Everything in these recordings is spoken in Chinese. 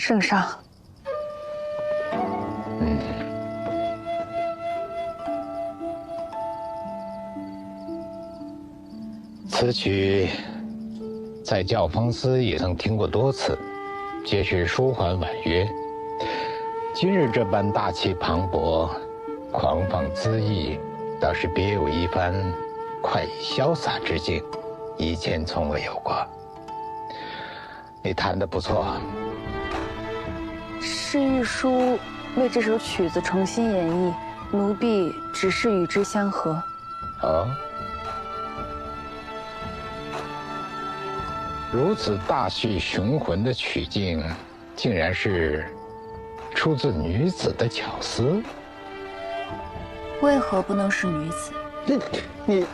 圣上。此曲在教坊司也曾听过多次，皆是舒缓婉约。今日这般大气磅礴、狂放恣意，倒是别有一番快意潇洒之境，以前从未有过。你弹得不错。是玉书为这首曲子重新演绎，奴婢只是与之相合。哦，如此大气雄浑的曲境，竟然是出自女子的巧思。为何不能是女子？你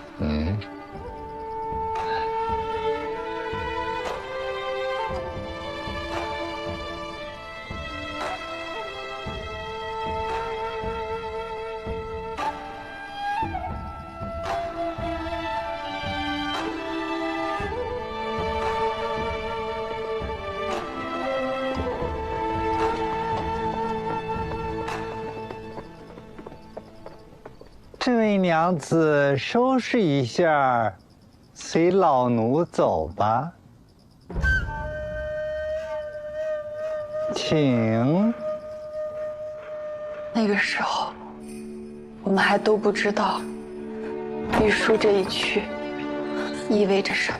这位娘子，收拾一下，随老奴走吧。请。那个时候，我们还都不知道玉书这一去意味着什么。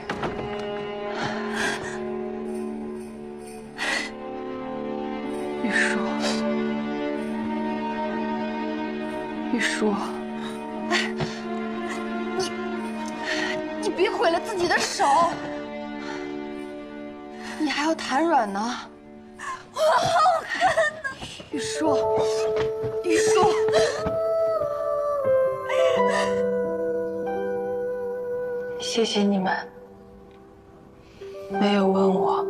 玉书，玉书，你别毁了自己的手，你还要弹软呢。我好看呐，玉书，玉书。谢谢你们，没有问我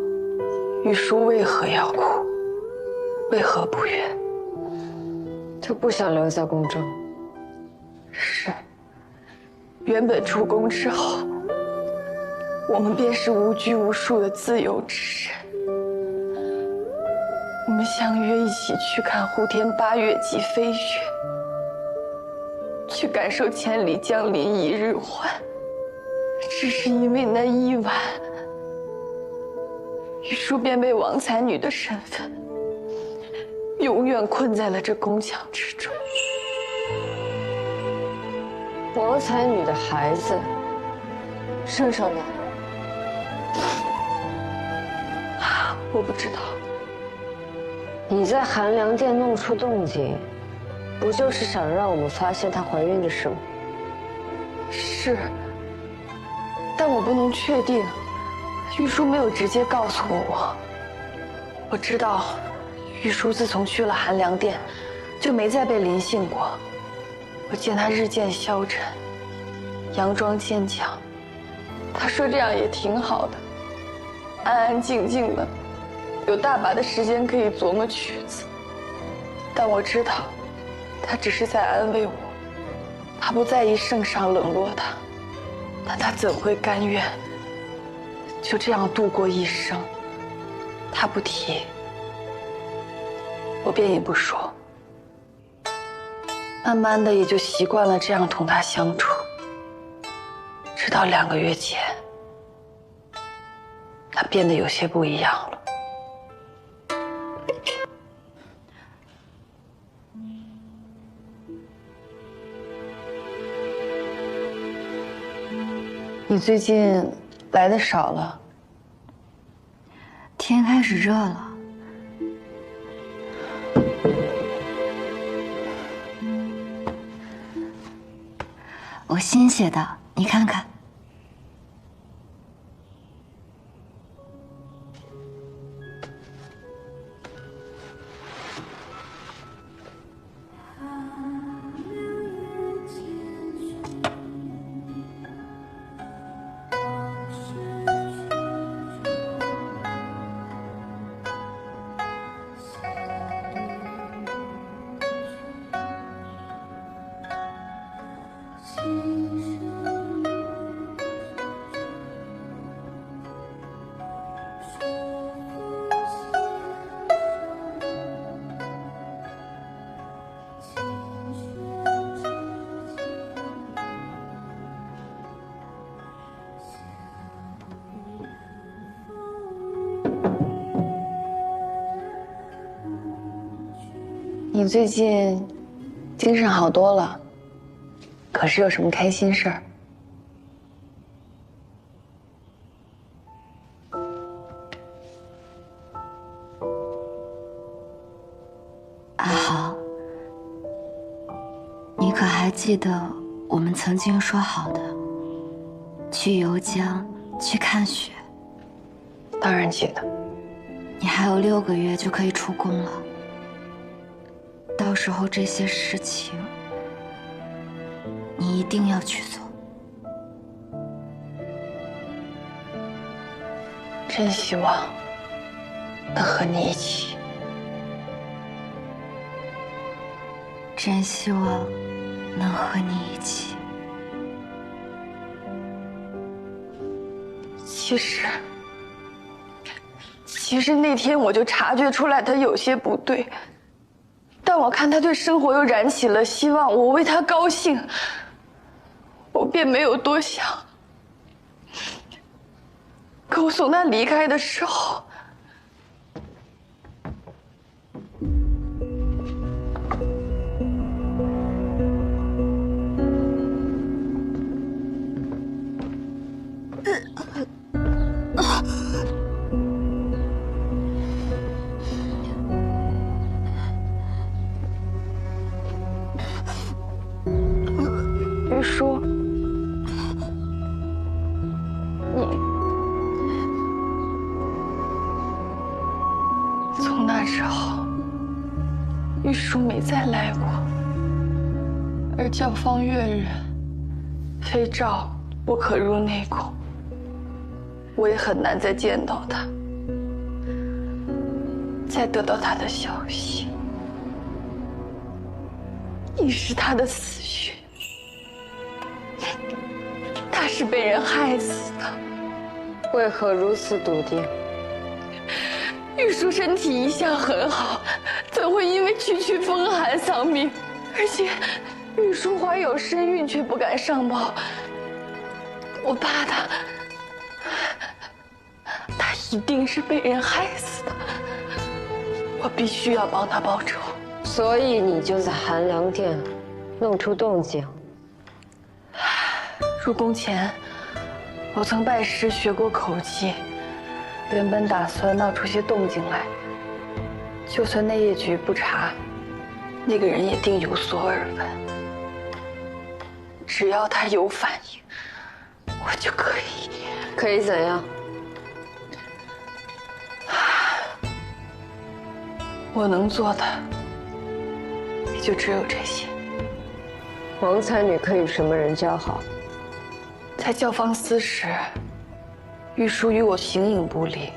玉书为何要哭，为何不悦。他不想留在宫中。是，原本出宫之后，我们便是无拘无束的自由之人。我们相约一起去看胡天8月季飞雪，去感受千里江陵一日还。只是因为那一晚，玉书便被王才女的身份永远困在了这宫墙之中。王才女的孩子，圣上呢？我不知道。你在寒凉殿弄出动静，不就是想让我们发现她怀孕的事吗？是，但我不能确定。玉书没有直接告诉过我。我知道，玉书自从去了寒凉殿，就没再被临幸过。我见她日渐消沉，佯装坚强。她说这样也挺好的，安安静静的，有大把的时间可以琢磨曲子。但我知道，她只是在安慰我。她不在意圣上冷落她，但她怎会甘愿就这样度过一生？她不提，我便也不说。慢慢的也就习惯了这样同她相处，直到2个月前，她变得有些不一样了。你最近来的少了，天开始热了。我新写的，你看看。你最近精神好多了，可是有什么开心事儿？阿豪，你可还记得我们曾经说好的，去游江去看雪？当然记得。你还有6个月就可以出宫了，到时候这些事情，你一定要去做。真希望能和你一起。真希望能和你一起。其实那天我就察觉出来他有些不对，但我看他对生活又燃起了希望，我为他高兴，我便没有多想。可我送他离开的时候，玉书，从那之后，玉书没再来过，而教坊阅人非诏不可入内宫，我也很难再见到他，再得到他的消息。你是他的死讯，他是被人害死的。为何如此笃定？玉书身体一向很好，怎会因为区区风寒丧命？而且玉书怀有身孕，却不敢上报。我怕他一定是被人害死的。我必须要帮他报仇。所以你就在寒凉殿弄出动静。入宫前，我曾拜师学过口技，原本打算闹出些动静来，就算内业局不查，那个人也定有所耳闻。只要他有反应，我就可以。可以怎样？我能做的也就只有这些。王才女可与什么人交好？在教坊司时，玉书与我形影不离，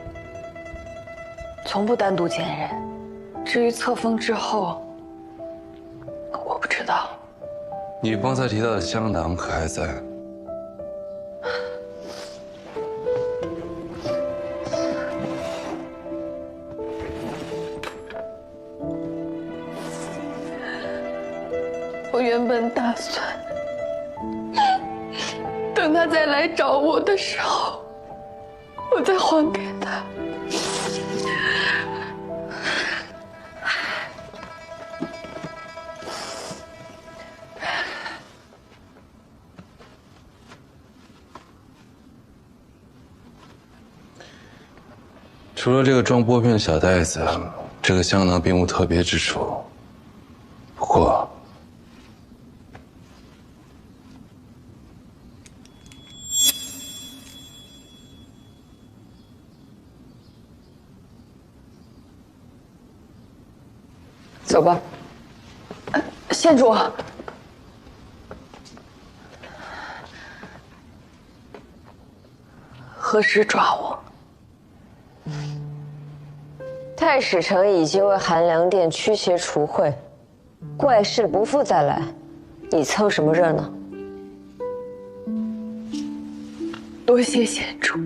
从不单独见人。至于册封之后，我不知道。你方才提到的香囊可还在？我原本打算等他再来找我的时候，我再还给他。除了这个装拨片的小袋子，这个香囊并无特别之处。不过，走吧。县主，何时抓我？太史丞已经为寒凉殿驱邪除秽，怪事不复再来，你凑什么热闹？多谢县主。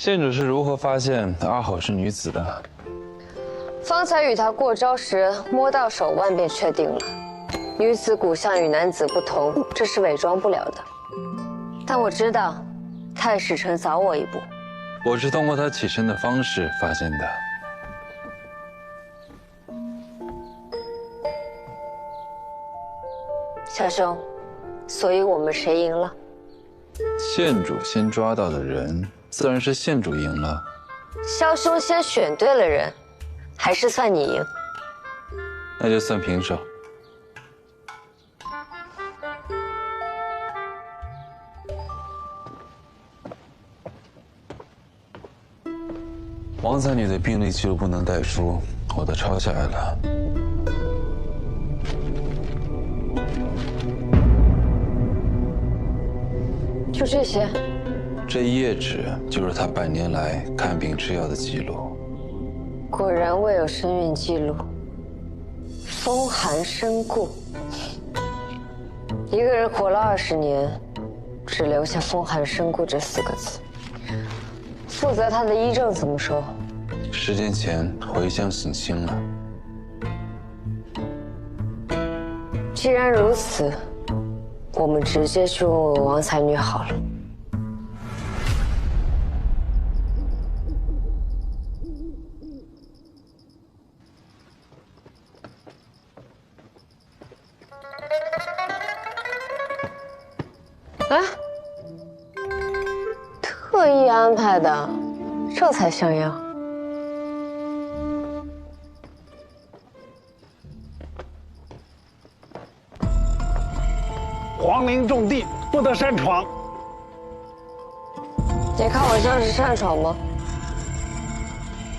县主是如何发现阿好是女子的？方才与她过招时摸到手腕，便确定了。女子骨相与男子不同，这是伪装不了的。但我知道，太史丞早我一步。我是通过他起身的方式发现的。小兄，所以我们谁赢了？县主先抓到的人，自然是县主赢了。萧兄先选对了人，还是算你赢？那就算平手。王才女的病历记录不能带书，我都抄下来了。就这些？这一页纸就是她半年来看病吃药的记录。果然未有身孕记录，风寒身故。一个人活了20年，只留下风寒身故这4个字。负责他的医政怎么说10天前回乡省亲了。既然如此，我们直接去问问王才女好了。哎，特意安排的，这才像样。皇陵重地，不得擅闯。你看我像是擅闯吗？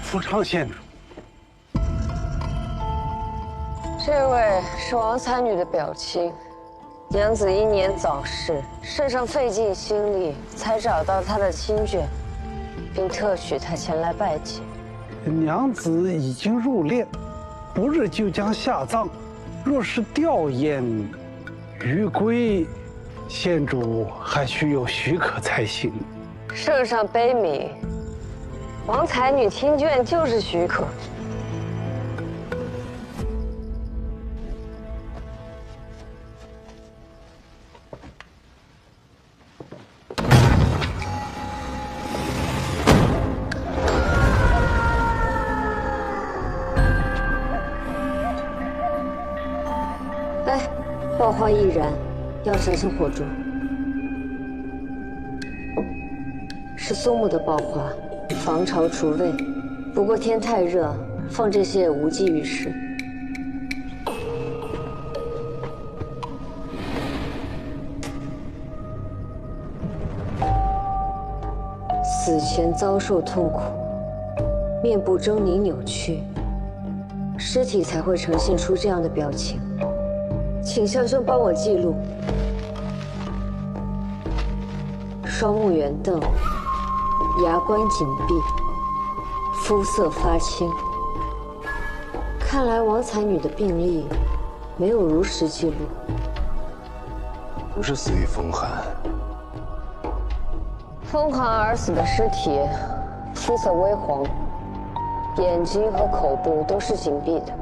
福昌县主，这位是王才女的表亲，娘子英年早逝，圣上费尽心力才找到她的亲眷，并特许她前来拜见。娘子已经入殓，不日就将下葬。若是吊唁余归，县主还需有许可才行。圣上悲悯，王才女听眷就是许可。哎，爆花易燃，要小心火烛。是松木的爆花，防潮除味。不过天太热，放这些也无济于事。死前遭受痛苦，面部狰狞扭曲，尸体才会呈现出这样的表情。请萧兄帮我记录：双目圆瞪，牙关紧闭，肤色发青。看来王才女的病历没有如实记录。不是死于风寒。风寒而死的尸体，肤色微黄，眼睛和口部都是紧闭的。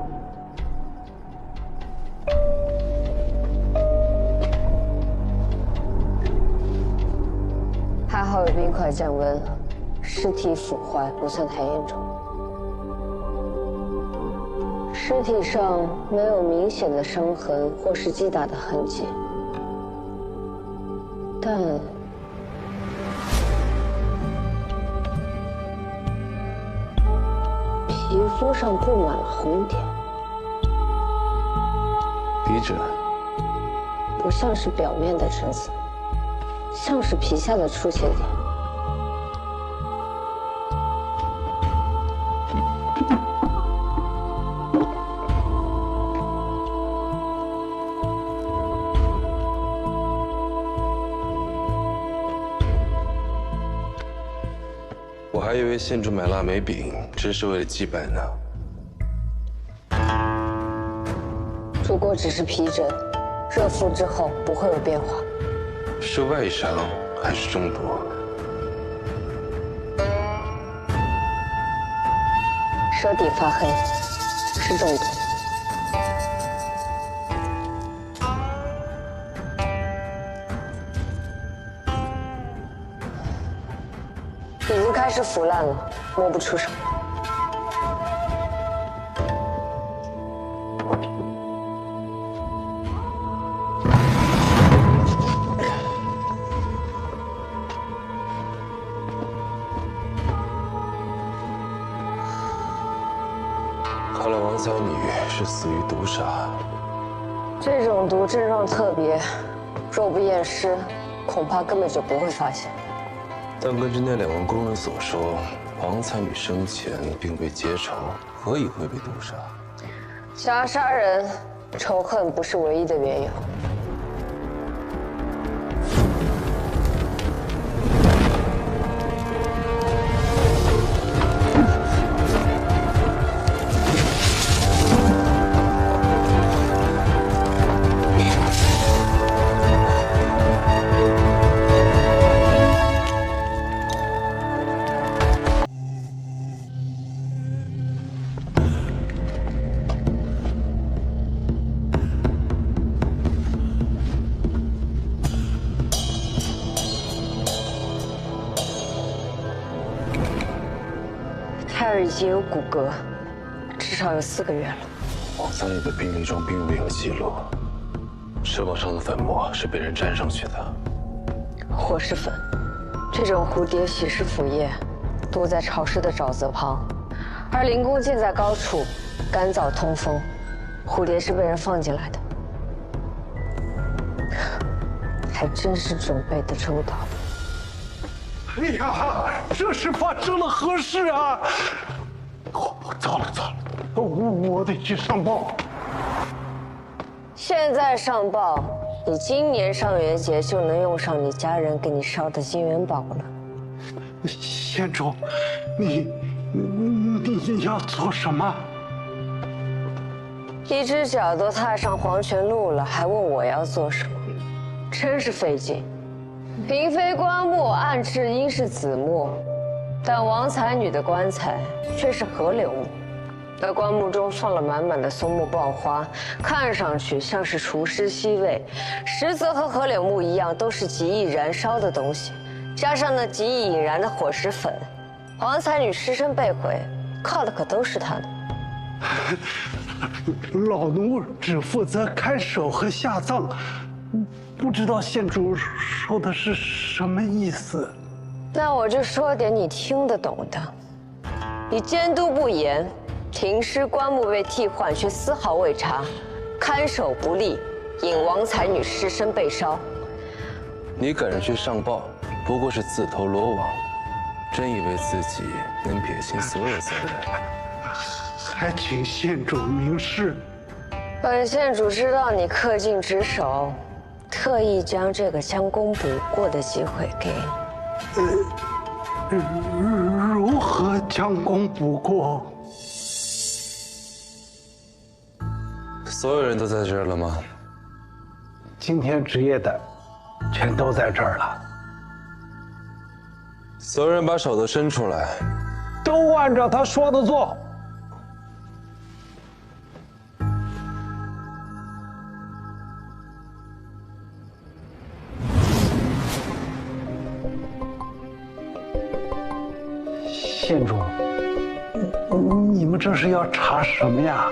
还好有冰块降温，尸体腐坏不算太严重。尸体上没有明显的伤痕或是击打的痕迹，但皮肤上布满了红点，笔者不像是表面的疹子，像是皮下的出血点。我还以为县主买腊梅饼只是为了祭拜呢。如果只是皮疹，热敷之后不会有变化。是外伤还是中毒？舌底发黑，是中毒。已经开始腐烂了，摸不出什么。看来王才女是死于毒杀。这种毒症状特别，若不验尸，恐怕根本就不会发现。但根据那2位工人所说，王才女生前并未结仇，何以会被毒杀？想要杀人，仇恨不是唯一的缘由。胎儿已经有骨骼，至少有4个月了。王才女的病历中并未有记录，翅膀上的粉末是被人沾上去的。火石粉，这种蝴蝶喜食腐叶，多在潮湿的沼泽旁，而灵宫建在高处，干燥通风，蝴蝶是被人放进来的。还真是准备的周到。哎呀，这是发生了何事啊？糟了，我得去上报。现在上报，你今年上元节就能用上你家人给你烧的金元宝了。县主，你要做什么？一只脚都踏上黄泉路了，还问我要做什么，真是费劲。嫔妃棺木暗置应是紫木，但王才女的棺材却是河柳木。而棺木中放了满满的松木爆花，看上去像是除湿吸味，实则和河柳木一样，都是极易燃烧的东西。加上那极易引燃的火石粉，王才女尸身被毁，靠的可都是她的。老奴只负责看守和下葬，不知道县主说的是什么意思。那我就说点你听得懂的。你监督不严，停尸棺木被替换却丝毫未查，看守不力，引王才女尸身被烧。你赶着去上报，不过是自投罗网，真以为自己能撇清所有责任？还请县主明示。本县主知道你恪尽职守，特意将这个将功补过的机会给你。如何将功补过？所有人都在这儿了吗？今天值夜的全都在这儿了，所有人把手都伸出来。都按照他说的做。县主，你们这是要查什么呀？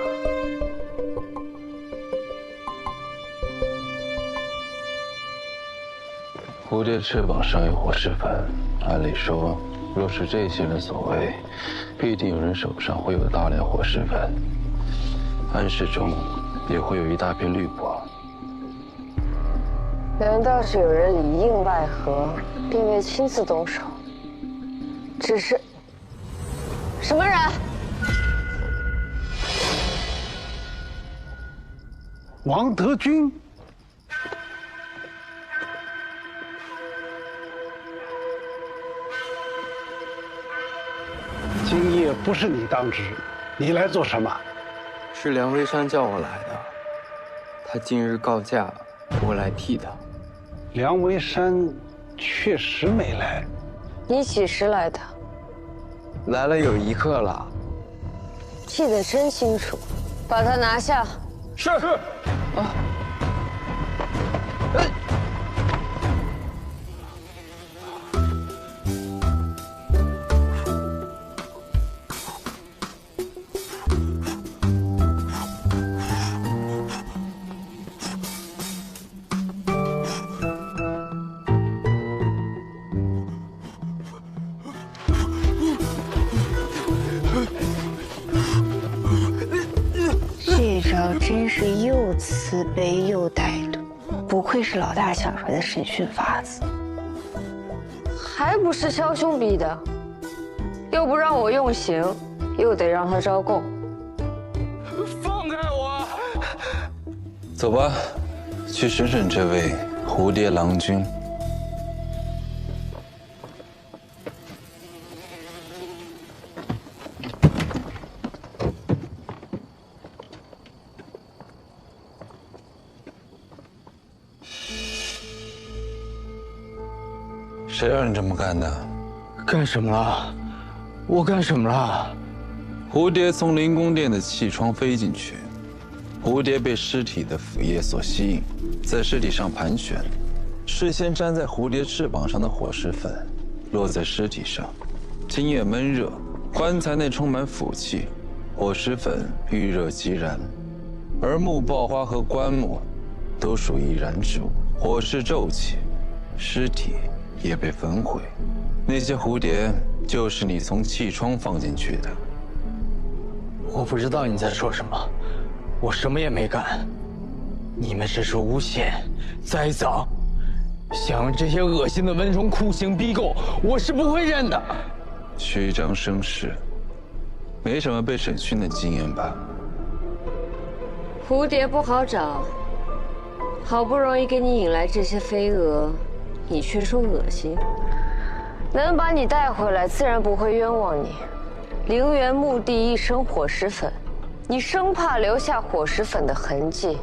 蝴蝶翅膀上有火石粉，按理说，若是这些人所为，必定有人手上会有大量火石粉，暗室中也会有一大片绿果。难道是有人里应外合，并未亲自动手？只是什么人？王德军。今夜不是你当值，你来做什么？是梁微山叫我来的，他今日告假，我来替他。梁微山确实没来。你几时来的？来了有1刻了。记得真清楚，把他拿下。是。啊。这招真是又慈悲又歹毒，不愧是老大想出来的审讯法子。还不是枭雄逼的，又不让我用刑，又得让他招供。放开我！走吧，去审审这位蝴蝶郎君。谁让你这么干的？干什么了？我干什么了？蝴蝶从灵宫殿的气窗飞进去，蝴蝶被尸体的腐液所吸引，在尸体上盘旋，事先粘在蝴蝶翅膀上的火石粉落在尸体上，今夜闷热，棺材内充满腐气，火石粉遇热即燃，而木爆花和棺木都属于燃质物，火势骤起，尸体也被焚毁。那些蝴蝶就是你从气窗放进去的。我不知道你在说什么，我什么也没干。你们只是诬陷、栽赃，想用这些恶心的蚊虫酷刑逼供，我是不会认的。虚张声势，没什么被审讯的经验吧？蝴蝶不好找，好不容易给你引来这些飞蛾，你却说恶心。能把你带回来，自然不会冤枉你。陵园墓地一身火石粉，你生怕留下火石粉的痕迹，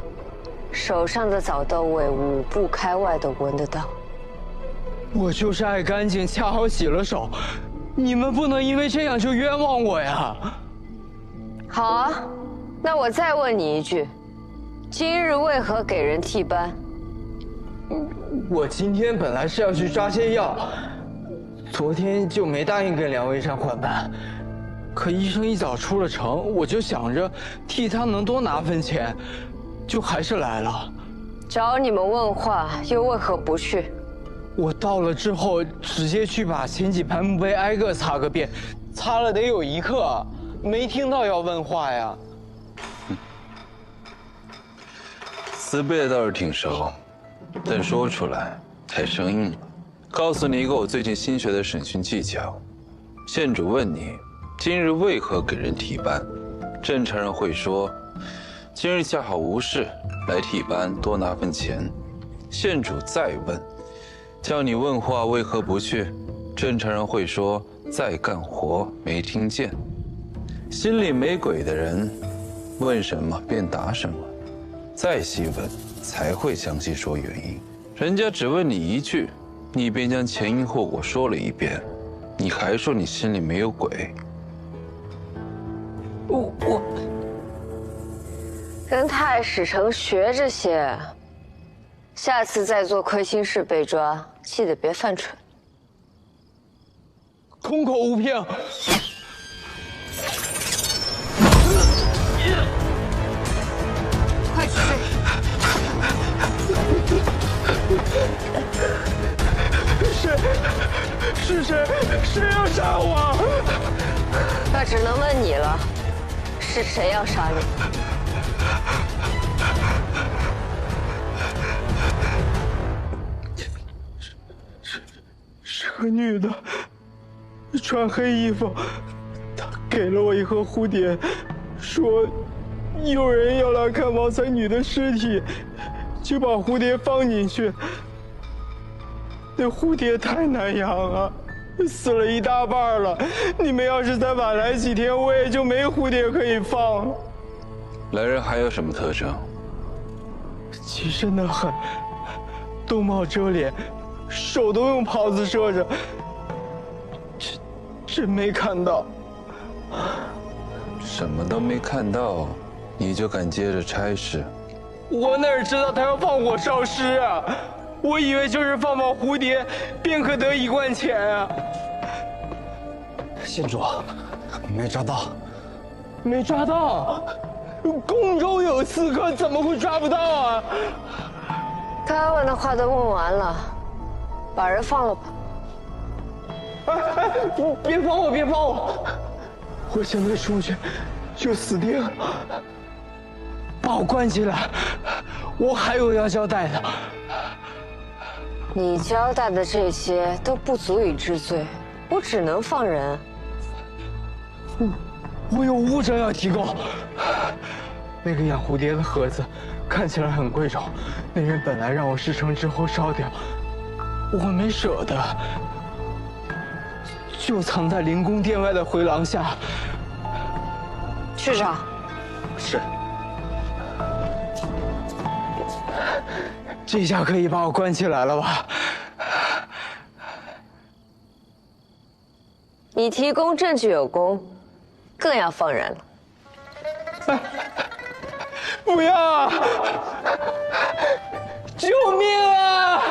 手上的早豆味5步开外都闻得到。我就是爱干净，恰好洗了手，你们不能因为这样就冤枉我呀！好啊，那我再问你一句，今日为何给人替班？我今天本来是要去抓些药，昨天就没答应跟梁微山换班。可医生一早出了城，我就想着替他能多拿份钱，就还是来了。找你们问话，又为何不去？我到了之后，直接去把前几盘墓碑挨个擦个遍，擦了得有1刻，没听到要问话呀。词背倒是挺熟，但说出来太生硬了。告诉你一个我最近新学的审讯技巧：县主问你今日为何给人替班，正常人会说今日恰好无事，来替班多拿份钱。县主再问，叫你问话为何不去，正常人会说在干活没听见。心里没鬼的人，问什么便答什么，再细问才会详细说原因。人家只问你一句，你便将前因后果说了一遍，你还说你心里没有鬼。我跟太史丞学这些，下次再做亏心事被抓，记得别犯蠢。空口无凭。快去睡！是谁？谁要杀我？那只能问你了，是谁要杀你？是个女的，穿黑衣服，她给了我一盒蝴蝶，说有人要来看王才女的尸体，就把蝴蝶放进去。那蝴蝶太难养了，死了一大半了。你们要是再晚来几天，我也就没蝴蝶可以放了。来人还有什么特征？极深的很，兜帽遮脸，手都用袍子遮着。真没看到。什么都没看到，你就敢接着差事？我哪知道他要放火烧尸啊！我以为就是放放蝴蝶，便可得1贯钱啊！县主，没抓到。没抓到，宫中有刺客，怎么会抓不到啊？该问的话都问完了，把人放了吧。别放我，别放我！我现在出去就死定了。把我关起来，我还有要交代的。你交代的这些都不足以治罪，我只能放人。我有物证要提供。那个养蝴蝶的盒子看起来很贵重，那人本来让我事成之后烧掉，我没舍得，就藏在灵宫殿外的回廊下。去找。是。这下可以把我关起来了吧？你提供证据有功，更要放人了。不要啊！救命啊！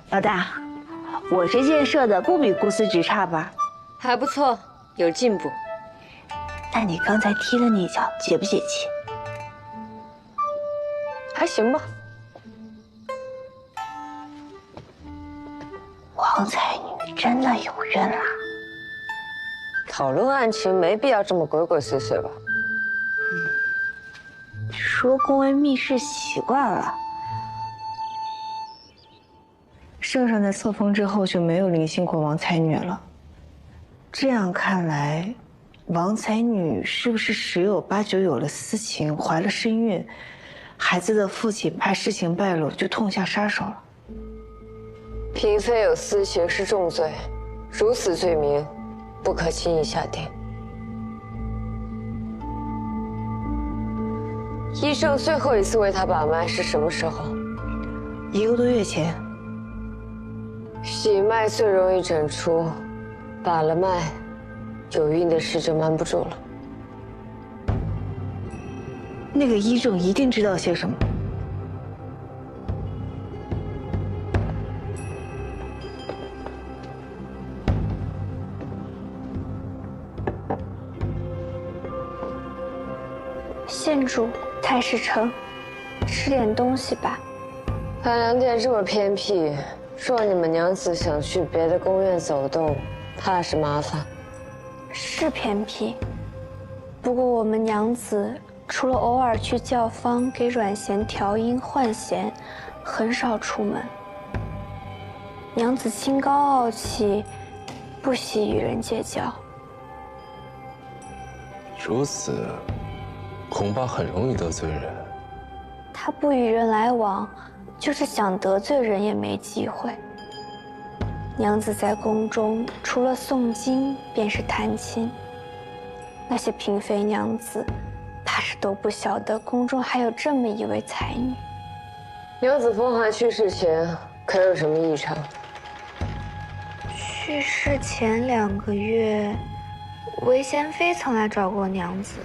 老大，我这箭射的不比顾思菊差吧？还不错，有进步。那你刚才踢了那一脚，解不解气？还行吧。王才女真的有孕了？讨论案情没必要这么鬼鬼祟祟吧？说宫闱秘事习惯了。圣上在册封之后就没有临幸过王才女了。这样看来，王才女是不是十有八九有了私情，怀了身孕？孩子的父亲怕事情败露，就痛下杀手了。嫔妃有私情是重罪，如此罪名，不可轻易下定。医生最后一次为她把脉是什么时候1个多月前。喜脉最容易诊出，把了脉，有孕的事就瞒不住了。那个医正一定知道些什么。县主，太师城，吃点东西吧。汉良殿这么偏僻，若你们娘子想去别的宫院走动，怕是麻烦。是偏僻，不过我们娘子除了偶尔去教坊给阮咸调音换弦，很少出门。娘子清高傲气，不喜与人结交。如此，恐怕很容易得罪人。她不与人来往，就是想得罪人也没机会。娘子在宫中除了诵经便是弹琴，那些嫔妃娘子怕是都不晓得宫中还有这么一位才女。娘子风寒去世前可有什么异常？去世前2个月，韦贤妃曾来找过娘子。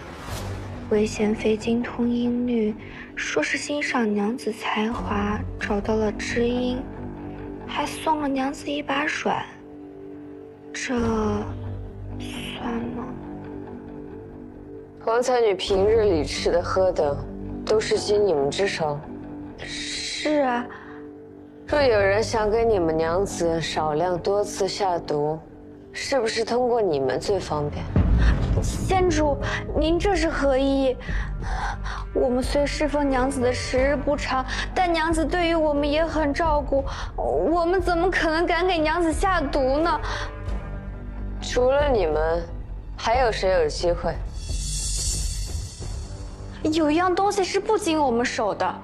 韦贤妃精通音律，说是欣赏娘子才华，找到了知音，还送了娘子一把软。这算吗？王才女平日里吃的喝的，都是经你们之手。是啊。若有人想给你们娘子少量多次下毒，是不是通过你们最方便？县主，您这是何意？我们虽侍奉娘子的时日不长，但娘子对于我们也很照顾，我们怎么可能敢给娘子下毒呢？除了你们，还有谁有机会？有一样东西是不经我们手的，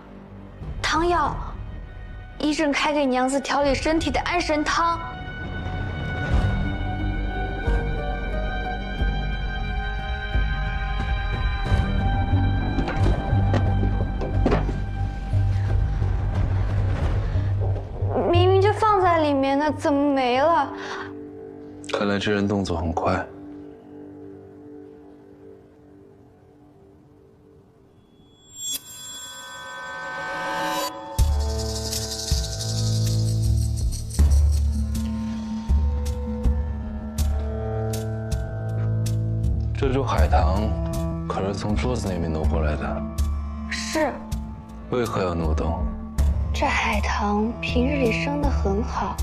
汤药。医正开给娘子调理身体的安神汤。明明就放在里面呢，怎么没了？看来这人动作很快。这株海棠可是从桌子那边挪过来的，是。为何要挪动？这海棠平日里生得很好，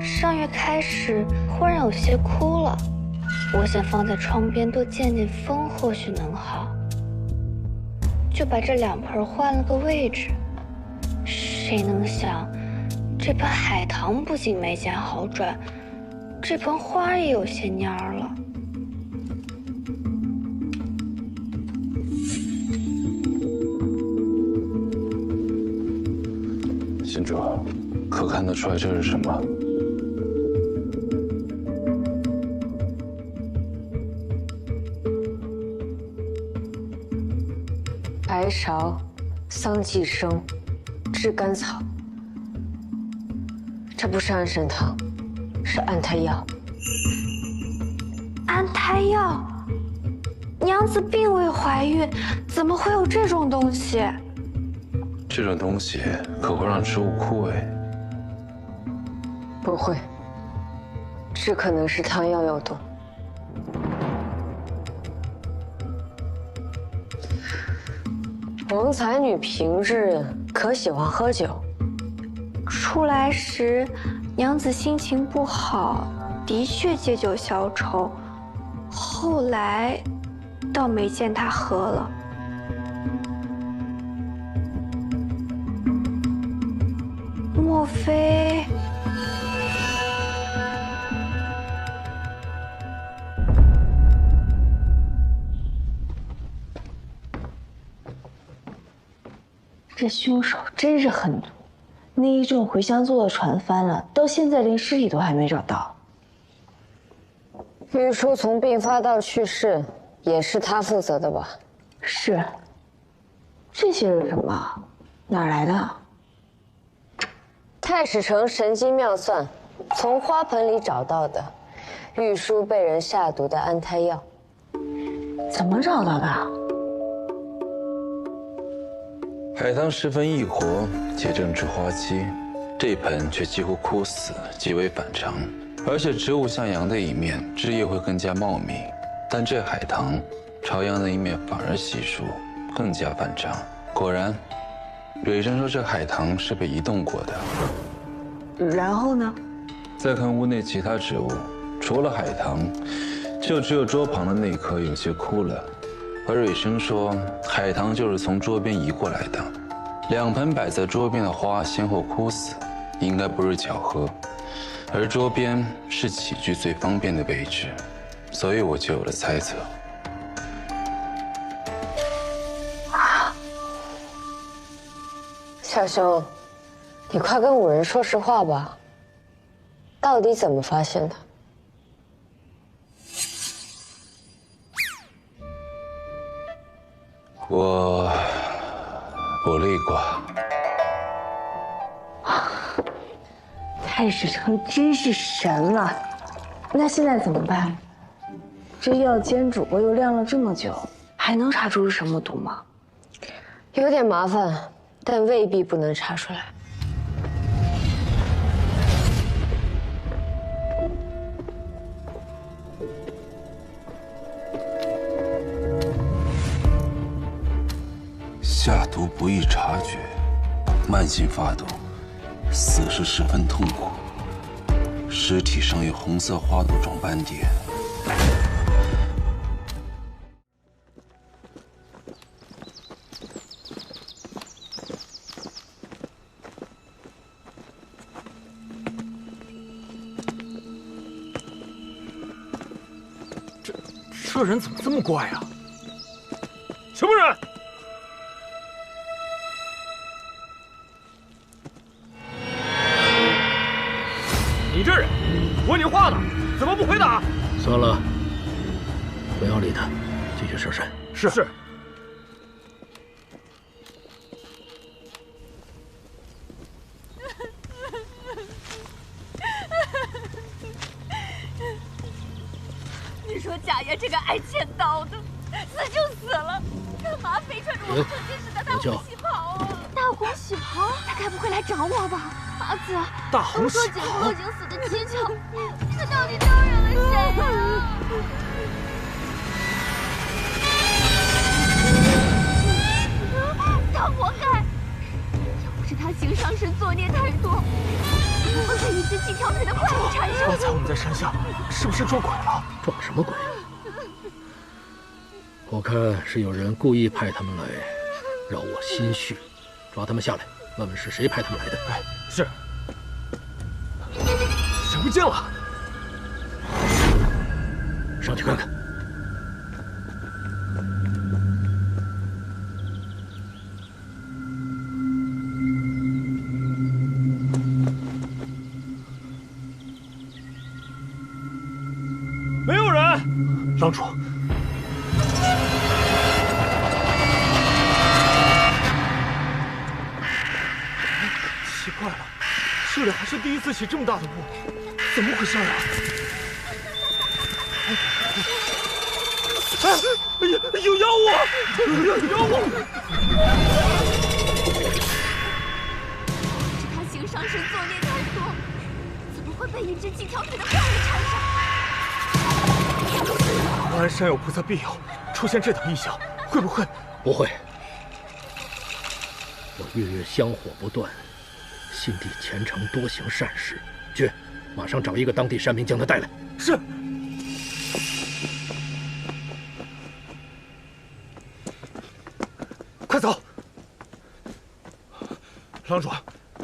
上月开始忽然有些枯了，我想放在窗边多见见风，或许能好，就把这2盆换了个位置。谁能想，这盆海棠不仅没见好转，这盆花也有些蔫儿了。信主，可看得出来这是什么？白芍、桑寄生、炙甘草。这不是安神汤，是安胎药。安胎药？娘子并未怀孕，怎么会有这种东西？这种东西可会让植物枯萎。不会，只可能是汤药有毒。王才女平日可喜欢喝酒，出来时娘子心情不好，的确借酒消愁，后来倒没见她喝了。莫非？这凶手真是狠毒，那一众回乡做的船翻了，到现在连尸体都还没找到。玉书从病发到去世，也是他负责的吧？是。这些是什么？哪儿来的？太史城神机妙算，从花盆里找到的，玉书被人下毒的安胎药。怎么找到的？海棠十分易活，且正值花期，这盆却几乎枯死，极为反常。而且植物向阳的一面，枝叶会更加茂密，但这海棠朝阳的一面反而稀疏，更加反常。果然，蕊生说这海棠是被移动过的。然后呢？再看屋内其他植物，除了海棠，就只有桌旁的那棵有些枯了。而蕊生说，海棠就是从桌边移过来的。2盆摆在桌边的花先后枯死，应该不是巧合。而桌边是起居最方便的位置，所以我就有了猜测。小兄，你快跟五人说实话吧，到底怎么发现的？我卜了一卦。太史城真是神了。那现在怎么办？这药煎煮过又晾了这么久，还能查出是什么毒吗？有点麻烦，但未必不能查出来。下毒不易察觉，慢性发毒，死时十分痛苦。尸体上有红色花朵状斑点。这人怎么这么怪啊？什么人？你这人，问你话呢，怎么不回答？算了，不要理他，继续审审。是。该欠刀的，死就死了，干嘛非穿着我们成亲时的大红喜袍啊？大红喜袍，他该不会来找我吧？阿紫，大红喜袍，袍已经死的蹊跷，这到底招惹了谁啊？他活该！要不是他行伤时作孽太多，怎么会被一只几条腿的怪物缠上？刚才我们在山下，是不是撞鬼了？撞什么鬼？我看是有人故意派他们来扰我心绪，抓他们下来，问问是谁派他们来的。哎，是。人不见了，上去看看。没有人，郎主。奇怪了，这里还是第一次起这么大的雾，怎么回事啊？哎呀，有妖物！有妖物！是他行伤时作孽太多，怎么会被一只几条腿的怪物缠上？华安山有菩萨庇佑，出现这等异象，会不会？不会。我月月香火不断，心地虔诚，多行善事。去，马上找一个当地山民将他带来。是。快走！郎主，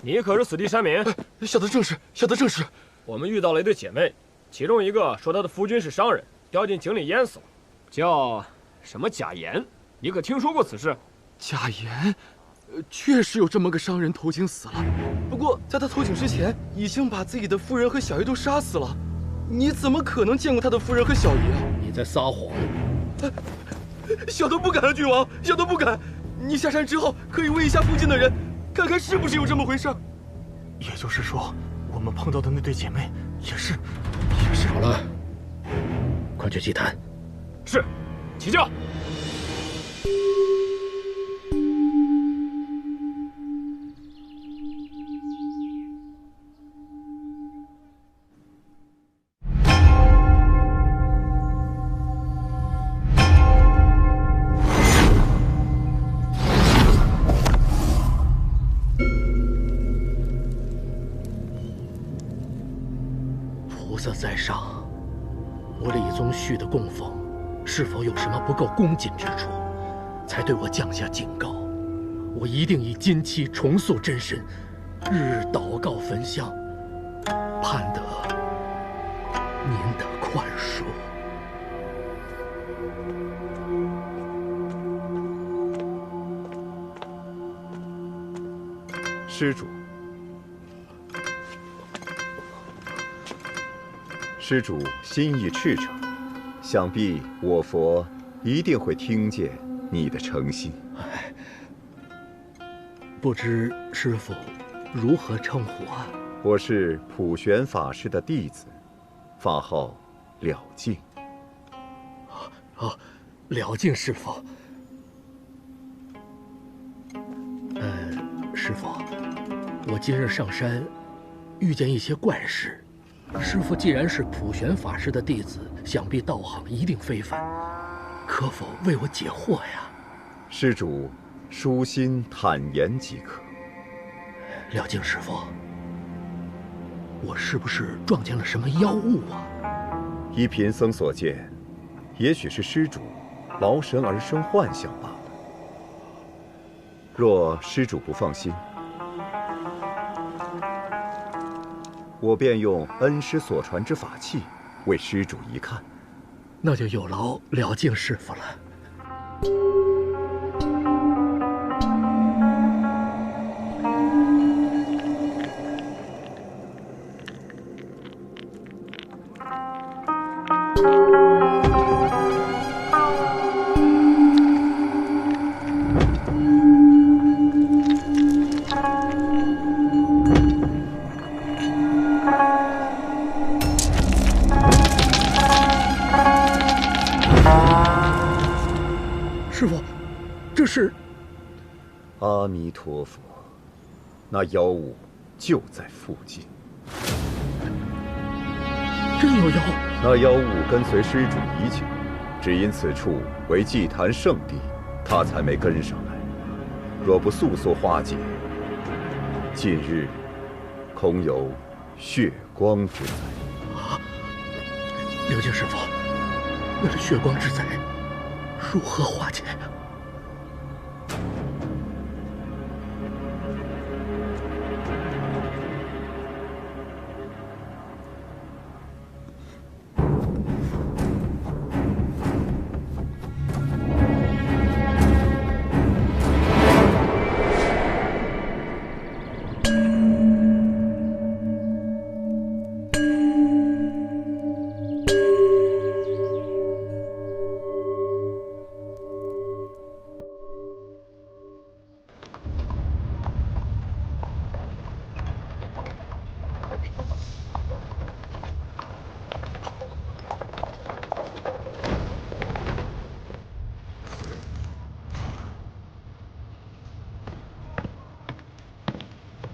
你可是此地山民？小的正是，小的正是。我们遇到了一对姐妹，其中一个说她的夫君是商人，掉进井里淹死了，叫什么贾岩？你可听说过此事？贾岩，确实有这么个商人投井死了。不过在他投井之前，已经把自己的夫人和小姨都杀死了。你怎么可能见过他的夫人和小姨啊？你在撒谎！小的不敢啊，君王，小的不敢。你下山之后可以问一下附近的人，看看是不是有这么回事。也就是说，我们碰到的那对姐妹也是。好了，快去祭坛。是，起轿。菩萨在上，我李宗旭的供奉是否有什么不够恭谨之处，才对我降下警告？我一定以金漆重塑真身，日日祷告焚香，盼得您的宽恕。施主，施主心意赤诚，想必我佛一定会听见你的诚心。不知师父如何称呼啊？我是普玄法师的弟子，法号了净。了净师父。师父，我今日上山，遇见一些怪事。师父既然是普玄法师的弟子，想必道行一定非凡，可否为我解惑呀？施主舒心坦言即可。了净师父，我是不是撞见了什么妖物啊？依贫僧所见，也许是施主劳神而生幻象罢了。若施主不放心，我便用恩师所传之法器为施主一看。那就有劳了净师父了。师傅，这是……阿弥陀佛，那妖物就在附近。真有妖？那妖物跟随施主已久，只因此处为祭坛圣地，他才没跟上来。若不速速化解，近日恐有血光之灾。啊！刘静师傅，为了血光之灾，如何化解？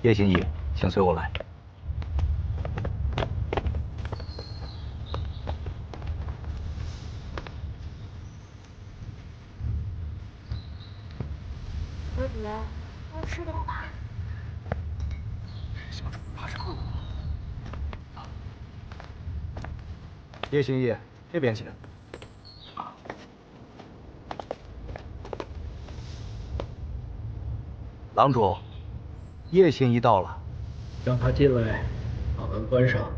叶心怡，请随我来。伯爵，要吃点吧。小主怕是困了。叶心怡，这边请。郎主。叶心怡到了，让他进来，把门关上。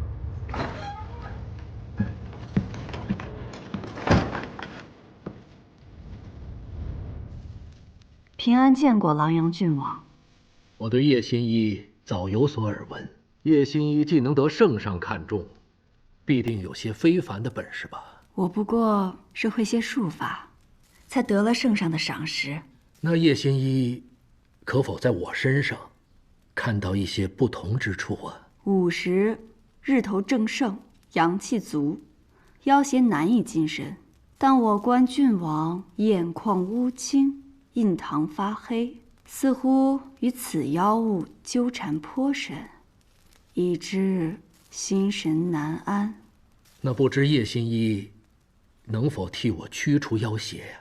平安见过狼阳郡王。我对叶心怡早有所耳闻，叶心怡既能得圣上看重，必定有些非凡的本事吧？我不过是会些术法，才得了圣上的赏识。那叶心怡可否在我身上看到一些不同之处啊午时日头正盛，阳气足，妖邪难以近身。但我观郡王眼眶乌青，印堂发黑，似乎与此妖物纠缠颇深，以致心神难安。那不知叶心怡能否替我驱除妖邪呀？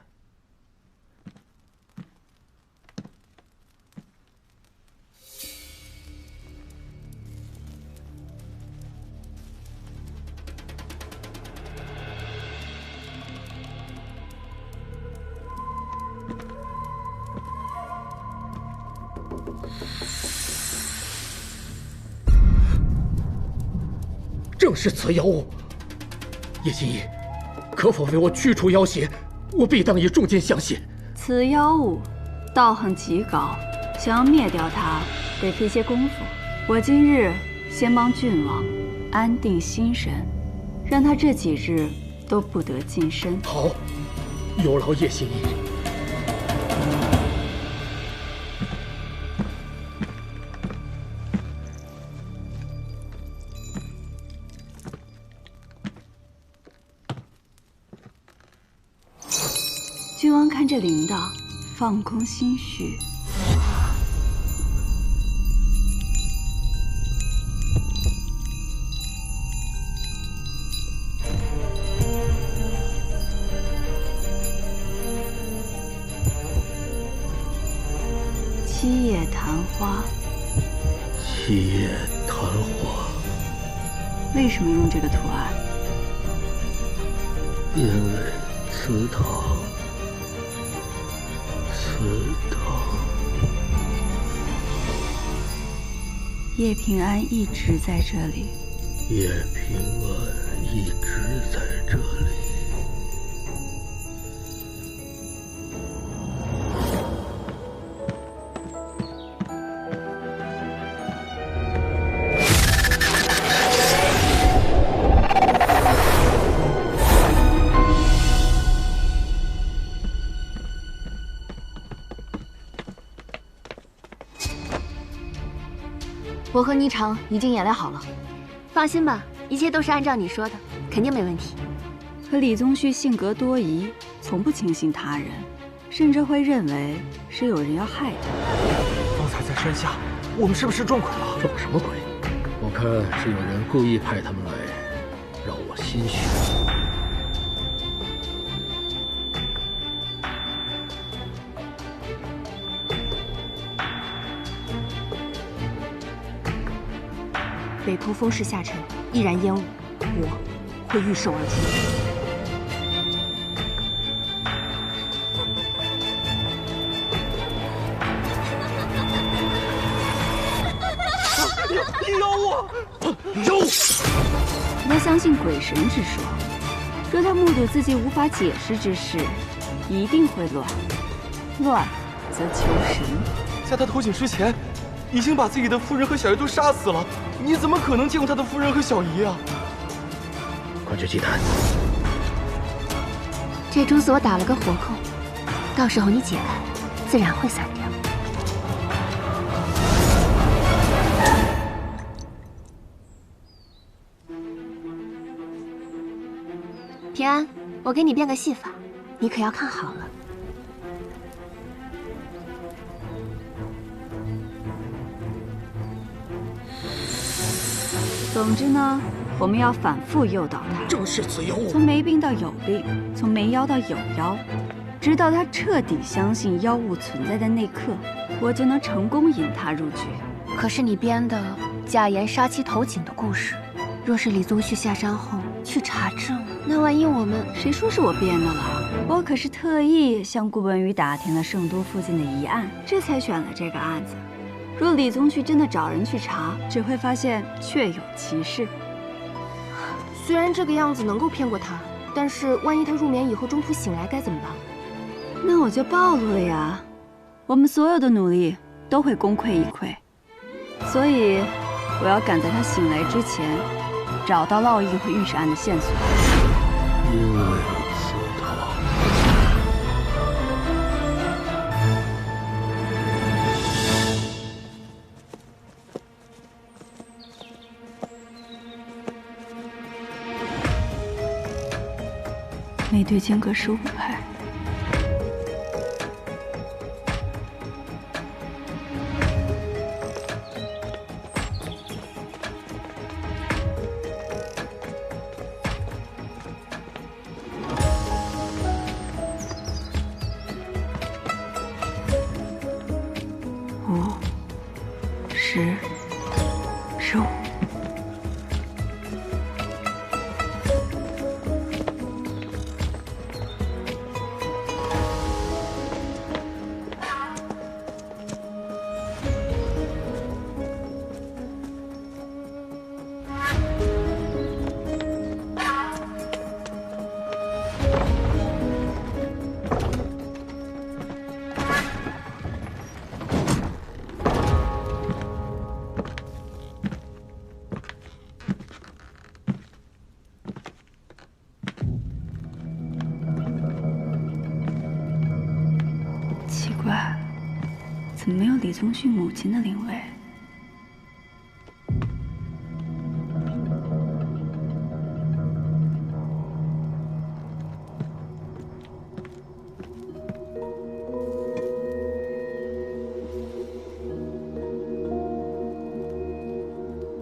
正是此妖物，叶心怡，可否为我驱除妖邪？我必当以重金相谢。此妖物道行极高，想要灭掉它，得费些功夫。我今日先帮郡王安定心神，让他这几日都不得近身。好，有劳叶心怡。郡王看这铃铛，放空心绪。七叶昙花。七叶昙花。为什么用这个图案？因为祠堂。叶平安一直在这里。叶平安一直在这里。我和霓裳已经演练好了，放心吧，一切都是按照你说的，肯定没问题。可李宗旭性格多疑，从不轻信他人，甚至会认为是有人要害他。方才在山下，我们是不是撞鬼了？撞什么鬼？我看是有人故意派他们来，让我心虚。北坡风势下沉，易燃烟雾，我会御手而出。 妖啊！妖！他相信鬼神之说，若他目睹自己无法解释之事，一定会乱，乱则求神。在他投井之前，已经把自己的夫人和小姨都杀死了，你怎么可能见过他的夫人和小姨啊？快去祭坛。这珠子我打了个活扣，到时候你解开，自然会散掉。 平安，我给你变个戏法，你可要看好了。总之呢，我们要反复诱导他，正是此妖物，从没病到有病，从没妖到有妖，直到他彻底相信妖物存在的那刻，我就能成功引他入局。可是你编的假言杀妻投井的故事，若是李宗旭下山后去查证，那万一我们……谁说是我编的了？我可是特意向顾文宇打听了圣都附近的疑案，这才选了这个案子。若李宗旭真的找人去查，只会发现确有其事。虽然这个样子能够骗过他，但是万一他入眠以后中途醒来该怎么办？那我就暴露了呀！我们所有的努力都会功亏一篑，所以我要赶在他醒来之前。 找到烙印和玉石案的线索。因为此他，每队间隔15拍。 15。奇怪，怎么没有李宗旭母亲的灵位？